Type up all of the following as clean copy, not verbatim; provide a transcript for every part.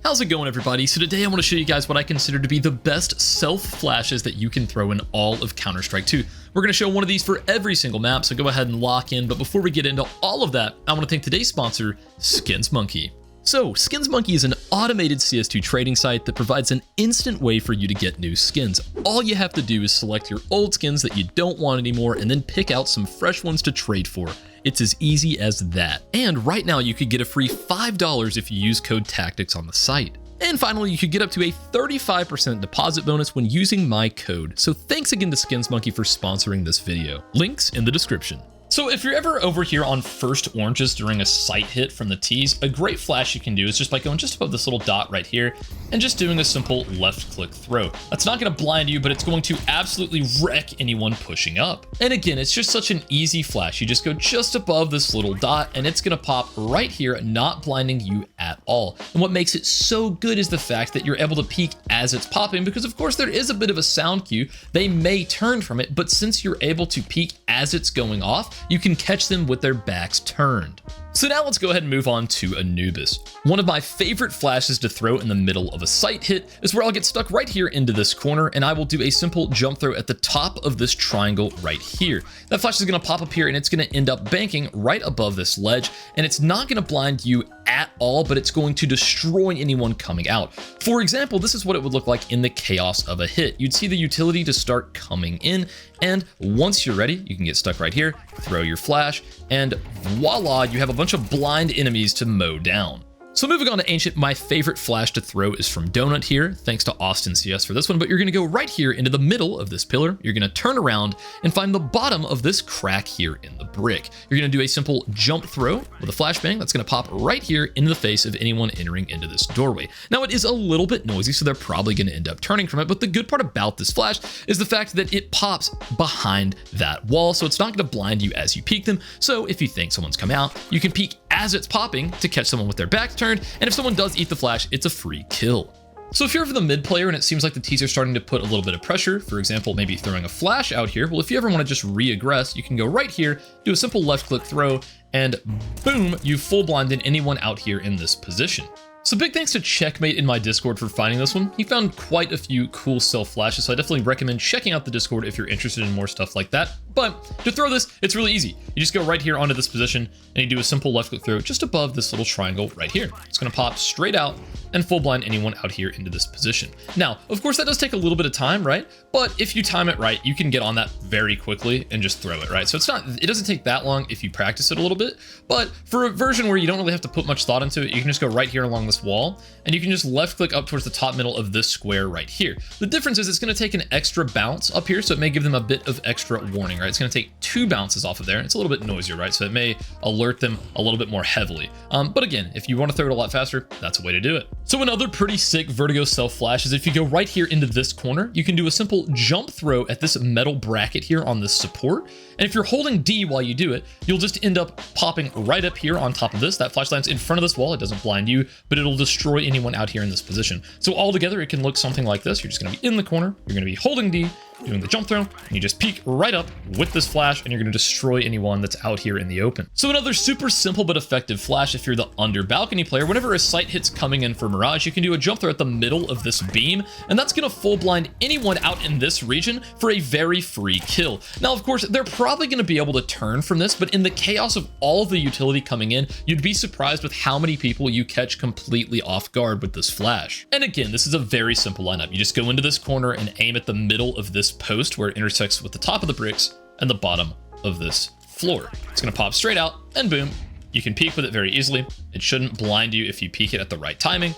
How's it going, everybody? So today I want to show you guys what I consider to be the best self flashes that you can throw in all of Counter-Strike 2. We're going to show one of these for every single map, so go ahead and lock in. But before we get into all of that, I want to thank today's sponsor, SkinsMonkey. So, SkinsMonkey is an automated CS2 trading site that provides an instant way for you to get new skins. All you have to do is select your old skins that you don't want anymore and then pick out some fresh ones to trade for. It's as easy as that. And right now you could get a free $5 if you use code CSTactics on the site. And finally, you could get up to a 35% deposit bonus when using my code. So thanks again to SkinsMonkey for sponsoring this video. Links in the description. So if you're ever over here on first oranges during a sight hit from the T's, a great flash you can do is just by going just above this little dot right here and just doing a simple left click throw. That's not going to blind you, but it's going to absolutely wreck anyone pushing up. And again, it's just such an easy flash. You just go just above this little dot and it's going to pop right here, not blinding you at all. And what makes it so good is the fact that you're able to peek as it's popping, because of course there is a bit of a sound cue. They may turn from it, but since you're able to peek as it's going off, you can catch them with their backs turned. So now let's go ahead and move on to Anubis. One of my favorite flashes to throw in the middle of a sight hit is where I'll get stuck right here into this corner and I will do a simple jump throw at the top of this triangle right here. That flash is going to pop up here and it's going to end up banking right above this ledge, and it's not going to blind you at all, but it's going to destroy anyone coming out. For example, this is what it would look like in the chaos of a hit. You'd see the utility to start coming in, and once you're ready, you can get stuck right here, throw your flash, and voila, you have a bunch of blind enemies to mow down. So moving on to Ancient, my favorite flash to throw is from Donut here. Thanks to Austin CS for this one, but you're going to go right here into the middle of this pillar. You're going to turn around and find the bottom of this crack here in the brick. You're going to do a simple jump throw with a flashbang that's going to pop right here into the face of anyone entering into this doorway. Now it is a little bit noisy, so they're probably going to end up turning from it, but the good part about this flash is the fact that it pops behind that wall, so it's not going to blind you as you peek them. So if you think someone's come out, you can peek as it's popping to catch someone with their back turned, and if someone does eat the flash, it's a free kill. So if you're ever the mid player and it seems like the T's are starting to put a little bit of pressure, for example, maybe throwing a flash out here, well, if you ever want to just re-aggress, you can go right here, do a simple left click throw, and boom, you full blinded anyone out here in this position. So big thanks to Checkmate in my Discord for finding this one. He found quite a few cool self flashes, so I definitely recommend checking out the Discord if you're interested in more stuff like that. But to throw this, it's really easy. You just go right here onto this position and you do a simple left click throw just above this little triangle right here. It's going to pop straight out and full blind anyone out here into this position. Now, of course, that does take a little bit of time, right? But if you time it right, you can get on that very quickly and just throw it, right? So it doesn't take that long if you practice it a little bit. But for a version where you don't really have to put much thought into it, you can just go right here along this wall and you can just left click up towards the top middle of this square right here. The difference is it's going to take an extra bounce up here, so it may give them a bit of extra warning, right? It's going to take 2 bounces off of there. It's a little bit noisier, right? So it may alert them a little bit more heavily. But again, if you want to throw it a lot faster, that's a way to do it. So another pretty sick Vertigo self flash is if you go right here into this corner, you can do a simple jump throw at this metal bracket here on this support. And if you're holding D while you do it, you'll just end up popping right up here on top of this. That flash lands in front of this wall. It doesn't blind you, but it'll destroy anyone out here in this position. So all together, it can look something like this. You're just going to be in the corner. You're going to be holding D, doing the jump throw, and you just peek right up with this flash and you're going to destroy anyone that's out here in the open. So another super simple but effective flash if you're the under balcony player, whenever a sight hit's coming in for Mirage, you can do a jump throw at the middle of this beam, and that's going to full blind anyone out in this region for a very free kill. Now, of course, they're probably going to be able to turn from this, but in the chaos of all of the utility coming in, you'd be surprised with how many people you catch completely off guard with this flash. And again, this is a very simple lineup. You just go into this corner and aim at the middle of this post where it intersects with the top of the bricks and the bottom of this floor. It's going to pop straight out and boom, you can peek with it very easily. It shouldn't blind you if you peek it at the right timing,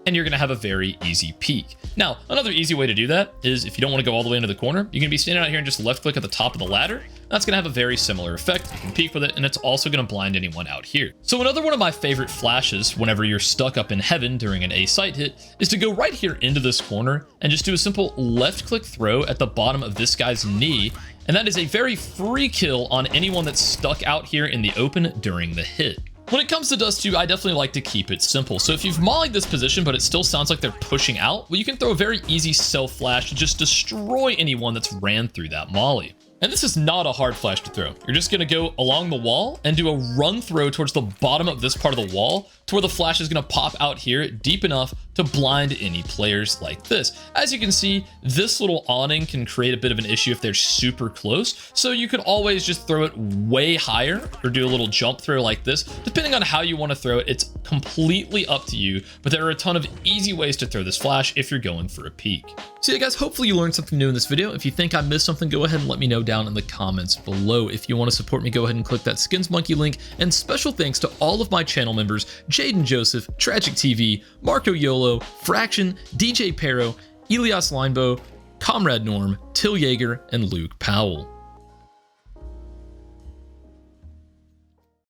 and you're going to have a very easy peek. Now, another easy way to do that is if you don't want to go all the way into the corner, you can be standing out here and just left click at the top of the ladder. That's going to have a very similar effect. You can peek with it, and it's also going to blind anyone out here. So another one of my favorite flashes whenever you're stuck up in heaven during an A sight hit is to go right here into this corner and just do a simple left click throw at the bottom of this guy's knee. And that is a very free kill on anyone that's stuck out here in the open during the hit. When it comes to Dust 2, I definitely like to keep it simple. So if you've mollied this position, but it still sounds like they're pushing out, well, you can throw a very easy self flash to just destroy anyone that's ran through that molly. And this is not a hard flash to throw. You're just going to go along the wall and do a run throw towards the bottom of this part of the wall to where the flash is going to pop out here deep enough to blind any players like this. As you can see, this little awning can create a bit of an issue if they're super close. So you could always just throw it way higher or do a little jump throw like this. Depending on how you want to throw it, it's completely up to you, but there are a ton of easy ways to throw this flash if you're going for a peek. So yeah guys, hopefully you learned something new in this video. If you think I missed something, go ahead and let me know down in the comments below. If you want to support me, go ahead and click that Skins Monkey link. And special thanks to all of my channel members, Jaden Joseph, Tragic TV, Marco Yolo, Fraction, DJ Pero, Elias Linebow, Comrade Norm, Till Yeager, and Luke Powell.